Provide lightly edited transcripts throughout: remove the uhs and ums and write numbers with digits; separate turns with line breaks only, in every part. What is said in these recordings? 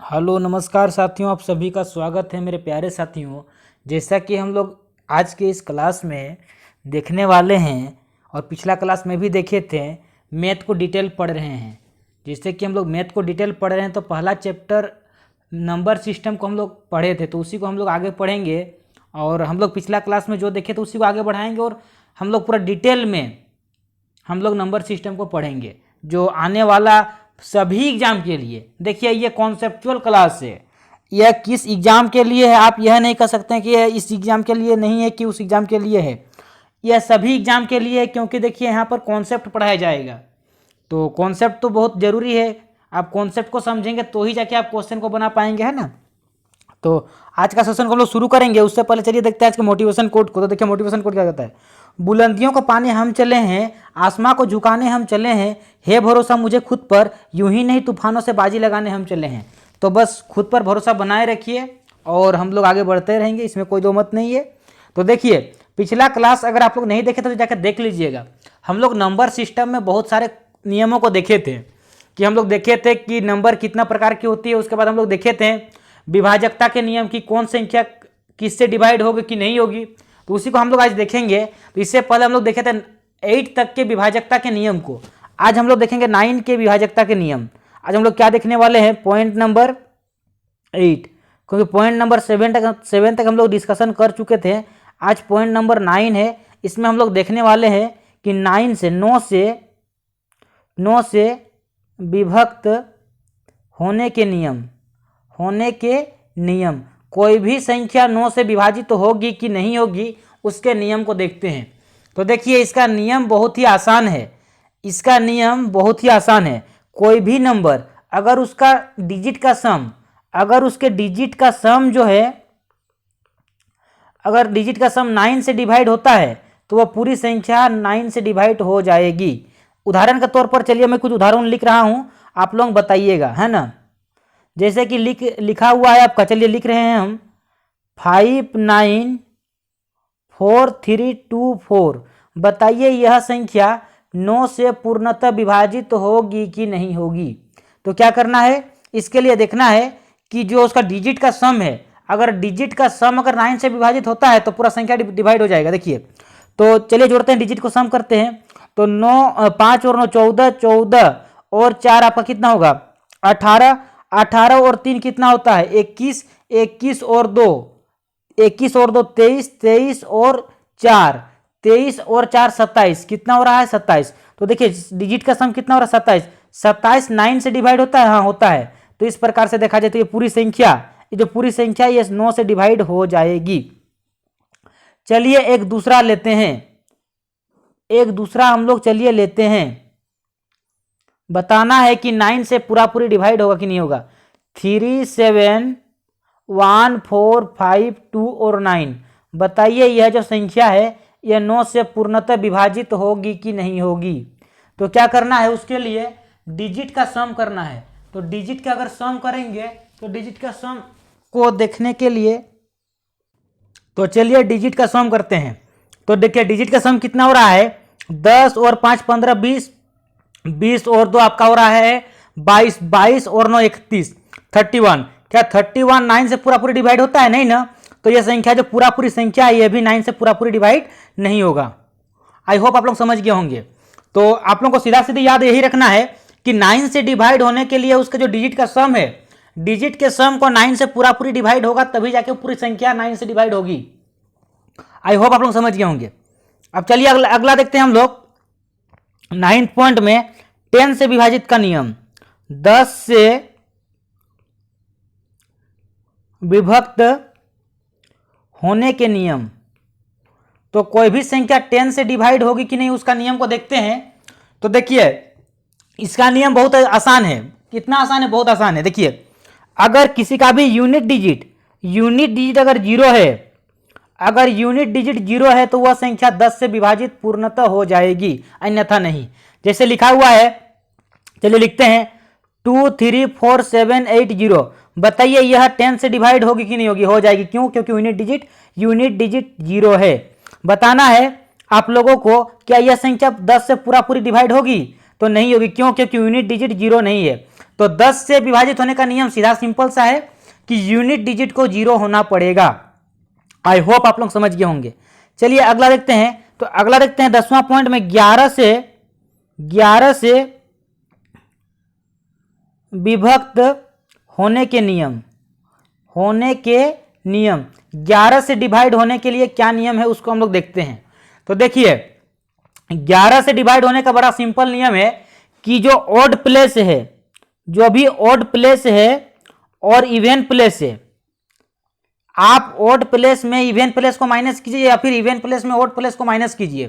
Hello नमस्कार साथियों, आप सभी का स्वागत है मेरे प्यारे साथियों। जैसा कि हम लोग आज के इस क्लास में देखने वाले हैं और पिछला क्लास में भी देखे थे, मैथ को डिटेल पढ़ रहे हैं। जैसे कि हम लोग मैथ को डिटेल पढ़ रहे हैं तो पहला चैप्टर नंबर सिस्टम को हम लोग पढ़े थे, तो उसी को हम लोग आगे पढ़ेंगे। और हम लोग पिछला क्लास में जो देखे थे उसी को आगे बढ़ाएंगे और हम लोग पूरा डिटेल में हम लोग नंबर सिस्टम को पढ़ेंगे, जो आने वाला सभी एग्जाम के लिए। देखिए, ये कॉन्सेप्चुअल क्लास है, यह किस एग्जाम के लिए है आप यह नहीं कह सकते हैं कि यह इस एग्जाम के लिए नहीं है कि उस एग्जाम के लिए है। यह सभी एग्जाम के लिए है, क्योंकि देखिए यहाँ पर कॉन्सेप्ट पढ़ाया जाएगा। तो कॉन्सेप्ट तो बहुत ज़रूरी है, आप कॉन्सेप्ट को समझेंगे तो ही जाके आप क्वेश्चन को बना पाएंगे, है ना। तो आज का सेशन को हम लोग शुरू करेंगे। उससे पहले चलिए देखते हैं आज के मोटिवेशन कोट को। तो देखिए, मोटिवेशन कोट क्या कहता है। बुलंदियों को पाने हम चले हैं, आसमां को झुकाने हम चले हैं, हे भरोसा मुझे खुद पर, यूं ही नहीं तूफानों से बाजी लगाने हम चले हैं। तो बस खुद पर भरोसा बनाए रखिए और हम लोग आगे बढ़ते रहेंगे, इसमें कोई दो मत नहीं है। तो देखिए, पिछला क्लास अगर आप लोग नहीं देखे तो जाकर देख लीजिएगा। हम लोग नंबर सिस्टम में बहुत सारे नियमों को देखे थे, कि हम लोग देखे थे कि नंबर कितना प्रकार की होती है। उसके बाद हम लोग देखे थे विभाजकता के नियम की, कौन संख्या किससे डिवाइड होगी कि नहीं होगी, तो उसी को हम लोग आज देखेंगे। तो इससे पहले हम लोग देखे थे 8 तक के विभाजकता के नियम को। आज हम लोग देखेंगे 9 के विभाजकता के नियम। आज हम लोग क्या देखने वाले हैं, पॉइंट नंबर 8, क्योंकि पॉइंट नंबर 7 तक हम लोग डिस्कशन कर चुके थे। आज पॉइंट नंबर 9 है, इसमें हम लोग देखने वाले हैं कि 9 से विभक्त होने के नियम, कोई भी संख्या 9 से विभाजित होगी कि नहीं होगी, उसके नियम को देखते हैं। तो देखिए, इसका नियम बहुत ही आसान है। कोई भी नंबर अगर उसका डिजिट का सम, जो है, अगर डिजिट का सम 9 से डिवाइड होता है तो वह पूरी संख्या 9 से डिवाइड हो जाएगी। उदाहरण के तौर पर चलिए मैं कुछ उदाहरण लिख रहा हूं, आप लोग बताइएगा, है ना। जैसे कि लिखा हुआ है आपका, चलिए लिख रहे हैं हम 5944324। बताइए यह संख्या 9 से पूर्णतः विभाजित होगी कि नहीं होगी। तो क्या करना है, इसके लिए देखना है कि जो उसका डिजिट का सम है, अगर डिजिट का सम अगर 9 से विभाजित होता है तो पूरा संख्या डिवाइड हो जाएगा। देखिए, तो चलिए जोड़ते हैं, डिजिट को सम करते हैं। तो 5 और 9 14, 14 और 4 आपका कितना होगा 18, 18 और 3 कितना होता है 21, 21 और 2 23, 23 और 4 27, कितना हो रहा है 27। तो देखिए, डिजिट का सम कितना हो रहा है 27 9 से डिवाइड होता है, हाँ होता है। तो इस प्रकार से देखा जाए तो ये पूरी संख्या, ये 9 से डिवाइड हो जाएगी। चलिए एक दूसरा हम लोग लेते हैं। बताना है कि 9 से पूरी डिवाइड होगा कि नहीं होगा। 3, 7, 1, 4, 5, 2 और 9। बताइए यह जो संख्या है यह 9 से पूर्णतः विभाजित होगी कि नहीं होगी। तो क्या करना है, उसके लिए डिजिट का सम करना है। तो डिजिट का अगर सम करेंगे तो डिजिट का सम को देखने के लिए, तो चलिए डिजिट का सम करते हैं। तो देखिए, डिजिट का सम कितना हो रहा है 10 और 5 15 20, 20 और 2 आपका हो रहा है 22, 22 और 9 31, 31। क्या 31 9 से पूरी डिवाइड होता है, नहीं ना। तो यह संख्या जो पूरी संख्या है यह भी 9 से पूरी डिवाइड नहीं होगा। आई होप आप लोग समझ गए होंगे। तो आप लोगों को सीधा सीधी याद यही रखना है कि 9 से डिवाइड होने के लिए उसका जो डिजिट का सम है, डिजिट के सम को 9 से पूरी डिवाइड होगा, तभी जाके पूरी संख्या 9 से डिवाइड होगी। आई होप आप लोग समझ गए होंगे। अब चलिए अगला देखते हैं हम लोग 9th पॉइंट में 10 से विभाजित का नियम, 10 से विभक्त होने के नियम। तो कोई भी संख्या 10 से डिवाइड होगी कि नहीं उसका नियम को देखते हैं। तो देखिए, इसका नियम बहुत आसान है। कितना आसान है, बहुत आसान है। देखिए, अगर किसी का भी यूनिट डिजिट अगर यूनिट डिजिट जीरो है तो वह संख्या 10 से विभाजित पूर्णतः हो जाएगी, अन्यथा नहीं। जैसे लिखा हुआ है, चलिए लिखते हैं 2 3 4 7 8 0। बताइए यह 10 से डिवाइड होगी कि नहीं होगी, हो जाएगी। क्यों, क्योंकि यूनिट डिजिट जीरो है। बताना है आप लोगों को, क्या यह संख्या 10 से पूरी डिवाइड होगी, तो नहीं होगी। क्यों, क्योंकि यूनिट डिजिट जीरो नहीं है। तो 10 से विभाजित होने का नियम सीधा सिंपल सा है कि यूनिट डिजिट को 0 होना पड़ेगा। आई होप आप लोग समझ गए होंगे। चलिए अगला देखते हैं। तो अगला देखते हैं 10वां पॉइंट में 11 से विभक्त होने के नियम। 11 से डिवाइड होने के लिए क्या नियम है उसको हम लोग देखते हैं। तो देखिए 11 से डिवाइड होने का बड़ा सिंपल नियम है कि जो ऑड प्लेस है, जो भी ऑड प्लेस है और इवन प्लेस है, आप ऑड प्लेस में इवन प्लेस को माइनस कीजिए या फिर इवन प्लेस में ऑड प्लेस को माइनस कीजिए।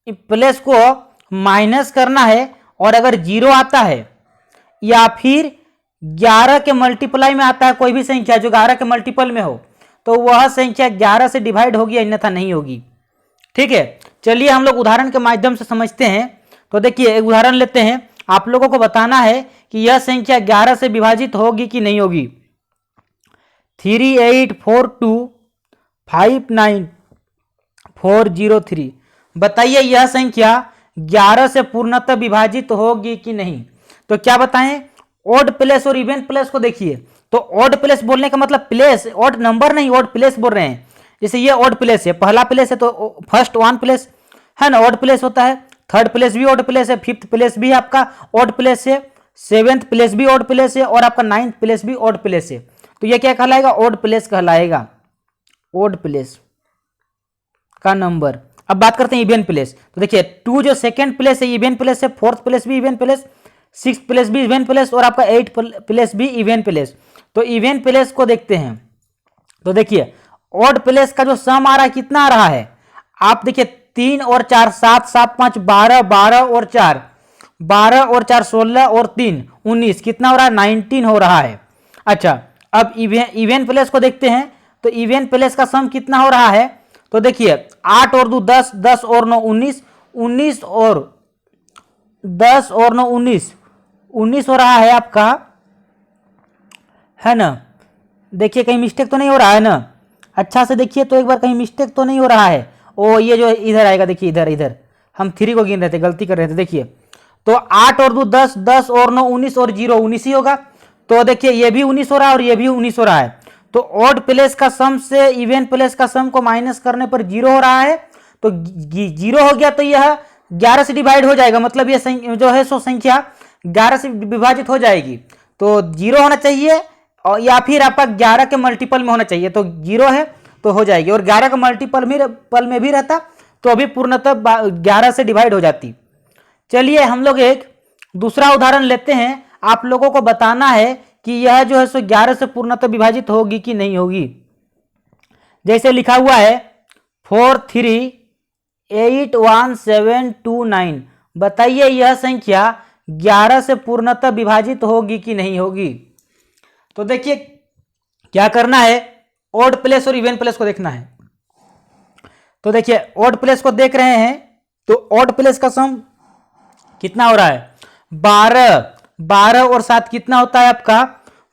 प्लेस को माइनस करना है और अगर 0 आता है या फिर 11 के मल्टीप्लाई में आता है कोई भी संख्या जो 11 के मल्टीपल में हो, तो वह संख्या 11 से डिवाइड होगी, अन्यथा नहीं होगी। ठीक है, चलिए हम लोग उदाहरण के माध्यम से समझते हैं। तो देखिए एक उदाहरण लेते हैं। आप लोगों को बताना है कि यह संख्या 11 से विभाजित होगी कि नहीं होगी। 384259403, बताइए यह संख्या 11 से पूर्णतः विभाजित होगी कि नहीं। तो क्या बताएं, ऑड प्लेस और इवन प्लेस को देखिए। तो ऑड प्लेस बोलने का मतलब प्लेस, ऑड नंबर नहीं, ऑड प्लेस बोल रहे हैं। जैसे ये ऑड प्लेस है, पहला प्लेस है तो फर्स्ट 1 प्लेस है ना, ऑड प्लेस होता है। थर्ड प्लेस भी ऑड प्लेस है, फिफ्थ प्लेस भी आपका ऑड प्लेस है, सेवेंथ प्लेस भी ऑड प्लेस है और आपका 9th प्लेस भी ऑड प्लेस है। तो ये क्या कहलाएगा, ऑड प्लेस कहलाएगा, ऑड प्लेस का नंबर। अब बात करते हैं इवन प्लेस। तो देखिए 2 जो सेकंड प्लेस है इवन प्लेस है, 4th प्लेस भी इवन प्लेस, 6th प्लेस भी इवन प्लेस और आपका 8th प्लेस भी इवन प्लेस। तो इवन प्लेस को देखते हैं। तो देखिए ऑड प्लेस का जो सम आ रहा है कितना आ रहा है, आप देखिए 3 और 4 7 7 5 12 12 और 4 12 और 4 16 और 3 19, कितना हो रहा है, 19 हो रहा है। अच्छा अब इवन प्लेस को देखते हैं। तो इवन प्लेस का सम कितना हो रहा है, तो देखिए 8 और 2 10, 10 और 9 19, 19 और 10 और 9 19, 19 हो रहा है आपका, है ना। देखिए कहीं मिस्टेक तो नहीं हो रहा है ना, अच्छा से देखिए तो एक बार, कहीं मिस्टेक तो नहीं हो रहा है। ओ ये जो इधर आएगा, देखिए इधर इधर हम 3 को गिन रहे थे, गलती कर रहे थे। देखिए तो 8 और 2 10, 10 और 9 19 और 0 19 ही होगा। तो देखिए ये भी 19 हो रहा है और ये भी 19 हो रहा है। तो ऑड प्लेस का सम से इवन प्लेस का सम को माइनस करने पर 0 हो रहा है। तो 0 हो गया तो यह 11 से डिवाइड हो जाएगा, मतलब ये जो है सो संख्या 11 से विभाजित हो जाएगी। तो 0 होना चाहिए और या फिर आपका 11 के मल्टीपल में होना चाहिए। तो 0 है तो हो जाएगी, और 11 का मल्टीपल में भी रहता तो अभी पूर्णतः 11 से डिवाइड हो जाती। चलिए हम लोग एक दूसरा उदाहरण लेते हैं। आप लोगों को बताना है कि यह जो है सो 11 से पूर्णतः विभाजित होगी कि नहीं होगी। जैसे लिखा हुआ है 4381729, बताइए यह संख्या 11 से पूर्णतः विभाजित होगी कि नहीं होगी। तो देखिए क्या करना है, ऑड प्लेस और इवन प्लेस को देखना है। तो देखिए ऑड प्लेस को देख रहे हैं। तो ऑड प्लेस का सम कितना हो रहा है, 12 12 और 7 कितना होता है आपका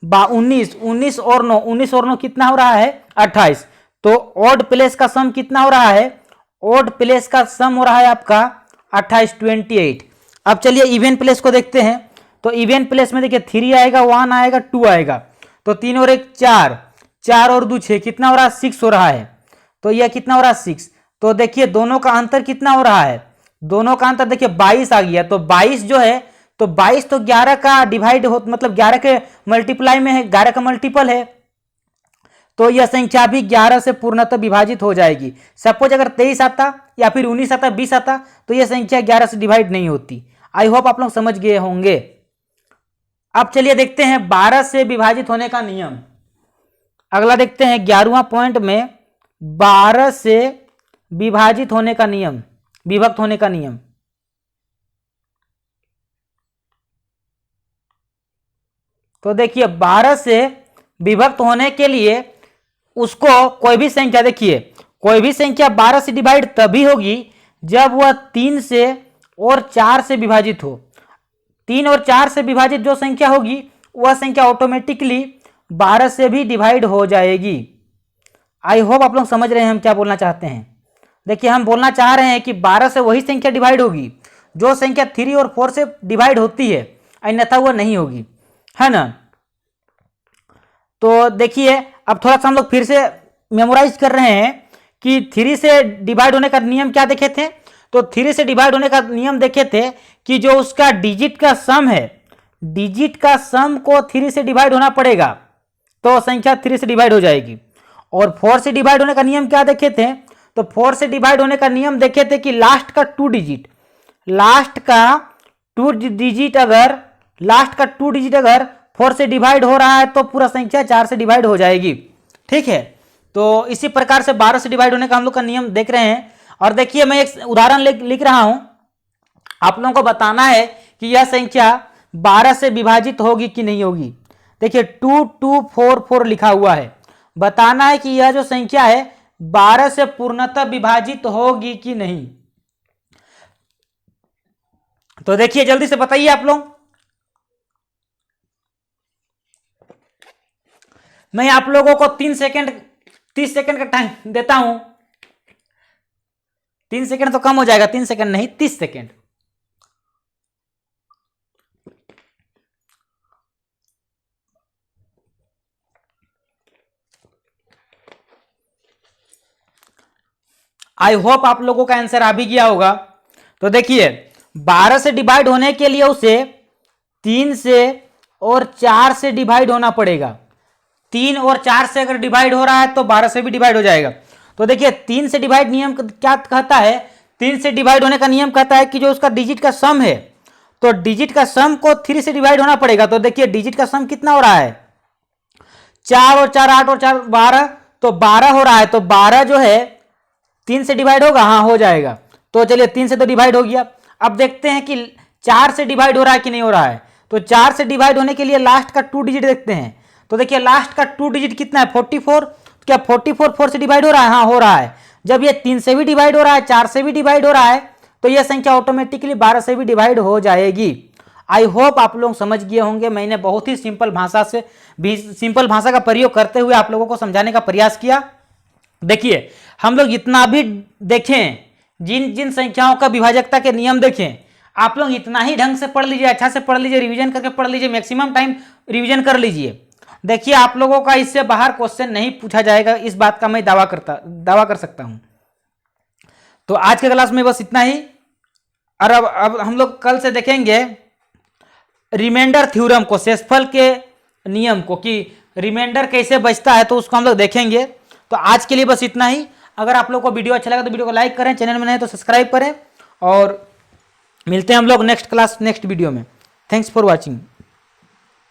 19, 19 और 9 19 और 9 कितना हो रहा है 28। तो ऑड प्लेस का सम कितना हो रहा है, ऑड प्लेस का सम हो रहा है आपका 28 28। अब चलिए इवन प्लेस को देखते हैं। तो इवन प्लेस में देखिए 3 आएगा, 1 आएगा, 2 आएगा। तो 3 और 1 4, 4 और 2 6, कितना हो रहा है 6 हो रहा है। तो यह कितना हो रहा है 6। तो देखिए दोनों का अंतर कितना हो रहा है, दोनों का अंतर देखिए 22 आ गया। तो 22 जो है, तो 22 तो 11 का डिवाइड हो, मतलब 11 के मल्टीप्लाई में है, 11 का मल्टीपल है। तो यह संख्या भी 11 से पूर्णतः विभाजित हो जाएगी। सपोज अगर 23 आता या फिर 19 आता, 20 आता, तो यह संख्या 11 से डिवाइड नहीं होती। आई होप आप लोग समझ गए होंगे। अब चलिए देखते हैं 12 से विभाजित होने का नियम। अगला देखते हैं 11वां पॉइंट में 12 से विभाजित होने का नियम, विभक्त होने का नियम। तो देखिए 12 से विभक्त होने के लिए उसको कोई भी संख्या, देखिए कोई भी संख्या 12 से डिवाइड तभी होगी जब वह 3 से और 4 से विभाजित हो। 3 और 4 से विभाजित जो संख्या होगी वह संख्या ऑटोमेटिकली 12 से भी डिवाइड हो जाएगी। आई होप आप लोग समझ रहे हैं हम क्या बोलना चाहते हैं। देखिए हम बोलना चाह रहे हैं कि 12 से वही संख्या डिवाइड होगी जो संख्या 3 और 4 से डिवाइड होती है, अन्यथा वह नहीं होगी। है ना। तो देखिए अब थोड़ा सा हम लोग फिर से मेमोराइज कर रहे हैं कि 3 से डिवाइड होने का नियम क्या देखे थे। तो 3 से डिवाइड होने का नियम देखे थे कि जो उसका डिजिट का सम है, डिजिट का सम को 3 से डिवाइड होना पड़ेगा तो संख्या 3 से डिवाइड हो जाएगी। और 4 से डिवाइड होने का नियम क्या देखे थे, तो 4 से डिवाइड होने का नियम देखे थे कि लास्ट का 2 डिजिट, लास्ट का 2 डिजिट अगर 4 से डिवाइड हो रहा है तो पूरा संख्या 4 से डिवाइड हो जाएगी। ठीक है, तो इसी प्रकार से 12 से डिवाइड होने का हम लोग का नियम देख रहे हैं। और देखिए मैं एक उदाहरण लिख रहा हूं, आप लोगों को बताना है कि यह संख्या 12 से विभाजित होगी कि नहीं होगी। देखिए 2244 लिखा हुआ है, बताना है कि यह जो संख्या है 12 से पूर्णतः विभाजित होगी कि नहीं। तो देखिए जल्दी से बताइए आप लोग। मैं आप लोगों को 30 सेकंड का टाइम देता हूं। 3 सेकंड तो कम हो जाएगा, 3 सेकंड नहीं 30 सेकंड। आई होप आप लोगों का आंसर आ भी गया होगा। तो देखिए 12 से डिवाइड होने के लिए उसे 3 से और 4 से डिवाइड होना पड़ेगा। 3 और 4 से अगर डिवाइड हो रहा है तो 12 से भी डिवाइड हो जाएगा। तो देखिए 3 से डिवाइड नियम क्या कहता है, 3 से डिवाइड होने का नियम कहता है कि जो उसका डिजिट का सम है, तो डिजिट का सम को 3 से डिवाइड होना पड़ेगा। तो देखिए डिजिट का सम कितना हो रहा है, 4 और 4 8 और 4 12, तो 12 हो रहा है। तो 12 जो है 3 से डिवाइड होगा, हाँ हो जाएगा। तो चलिए 3 से तो डिवाइड हो गया। अब देखते हैं कि 4 से डिवाइड हो रहा है कि नहीं हो रहा है। तो 4 से डिवाइड होने के लिए लास्ट का 2 डिजिट देखते हैं। तो देखिए लास्ट का 2 डिजिट कितना है, 44। क्या 44 4 से डिवाइड हो रहा है, हाँ हो रहा है। जब ये 3 से भी डिवाइड हो रहा है, 4 से भी डिवाइड हो रहा है, तो यह संख्या ऑटोमेटिकली 12 से भी डिवाइड हो जाएगी। आई होप आप लोग समझ गए होंगे। मैंने बहुत ही सिंपल भाषा का प्रयोग करते हुए आप लोगों को समझाने का प्रयास किया। देखिए हम लोग इतना भी देखें, जिन जिन संख्याओं का विभाजकता के नियम देखें, आप लोग इतना ही ढंग से पढ़ लीजिए, अच्छा से पढ़ लीजिए, रिवीजन करके पढ़ लीजिए, मैक्सिमम टाइम रिवीजन कर लीजिए। देखिए आप लोगों का इससे बाहर क्वेश्चन नहीं पूछा जाएगा, इस बात का मैं दावा कर सकता हूं। तो आज के क्लास में बस इतना ही। और अब हम लोग कल से देखेंगे रिमाइंडर थ्योरम को, शेषफल के नियम को, कि रिमाइंडर कैसे बचता है, तो उसको हम लोग देखेंगे। तो आज के लिए बस इतना ही। अगर आप लोग को वीडियो अच्छा लगा तो वीडियो को लाइक करें, चैनल में नए तो सब्सक्राइब करें, और मिलते हैं हम लोग नेक्स्ट वीडियो में। Thanks for watching.